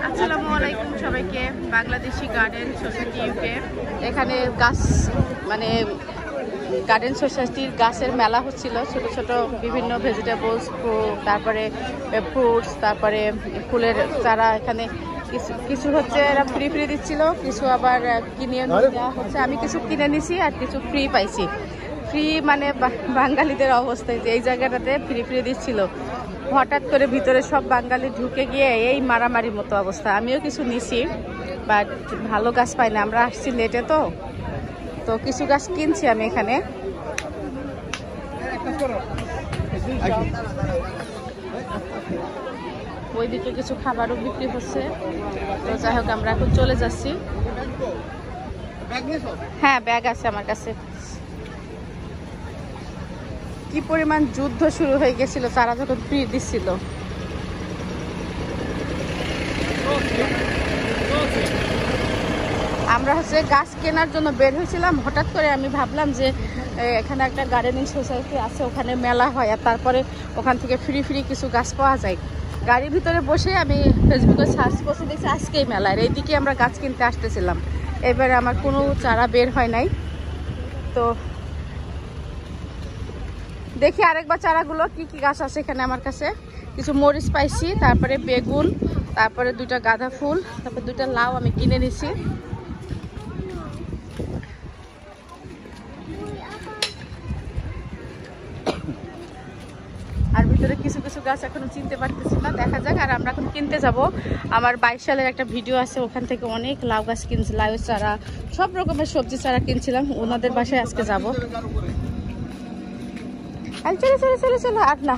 আসসালামু আলাইকুম সবাইকে। বাংলাদেশি গার্ডেন সোসাইটি ইউকে এখানে গাছ মানে গার্ডেন সোসাইটির গাছের মেলা হচ্ছিল। ছোট ছোট বিভিন্ন ভেজিটেবলস, তারপরে ফ্রুটস, তারপরে ফুলের চারা এখানে কিছু কিছু হচ্ছে এরা ফ্রি ফ্রি দিচ্ছিল, কিছু আবার কিনে দেওয়া হচ্ছে। আমি কিছু কিনে নিছি আর কিছু ফ্রি পাইছি। ফ্রি মানে বাঙালিদের অবস্থায় যে এই জায়গাটাতে ফ্রি ফ্রি দিচ্ছিল, হঠাৎ করে ভিতরে সব বাঙালি ঢুকে গিয়ে এই মারামারির মতো অবস্থা। আমিও কিছু নিছি, বাট ভালো গাছ পাই না, আমরা আসছি লেটে তো কিছু গাছ কিনছি আমি এখানে। ওইদিকে কিছু খাবারও বিক্রি হচ্ছে। তো যাই হোক, আমরা এখন চলে যাচ্ছি। হ্যাঁ, ব্যাগ আছে আমার কাছে। কি পরিমাণ যুদ্ধ শুরু হয়ে গেছিল তারা যখন ফ্রি দিচ্ছিল। আমরা হচ্ছে গাছ কেনার জন্য বের হয়েছিলাম। হঠাৎ করে আমি ভাবলাম যে এখানে একটা গার্ডেনিং সোসাইটি আছে, ওখানে মেলা হয়, আর তারপরে ওখান থেকে ফ্রি ফ্রি কিছু গাছ পাওয়া যায়। গাড়ির ভিতরে বসে আমি ফেসবুকে সার্চ করছি, দেখছি আজকেই মেলা। আর এইদিকে আমরা গাছ কিনতে আসতেছিলাম। এবারে আমার কোনো চারা বের হয় নাই, তো দেখি আরেকবার চারাগুলো কি কি গাছ আছে এখানে আমার কাছে। কিছু মরিচ পাইছি, তারপরে বেগুন, তারপরে দুইটা গাঁদা ফুল, তারপরে দুইটা লাউ আমি কিনে নিছি। আর ভিতরে কিছু কিছু গাছ এখনো চিনতে পারতেছি না, দেখা যাক। আর আমরা এখন কিনতে যাব। আমার 22 সালের একটা ভিডিও আছে, ওখান থেকে অনেক লাউ গাছ কিনছি, লাউ চারা, সব রকমের সবজি চারা কিনছিলাম। ওনাদের বাসায় আজকে যাবো। চলো চলো চলো চলো, আর না।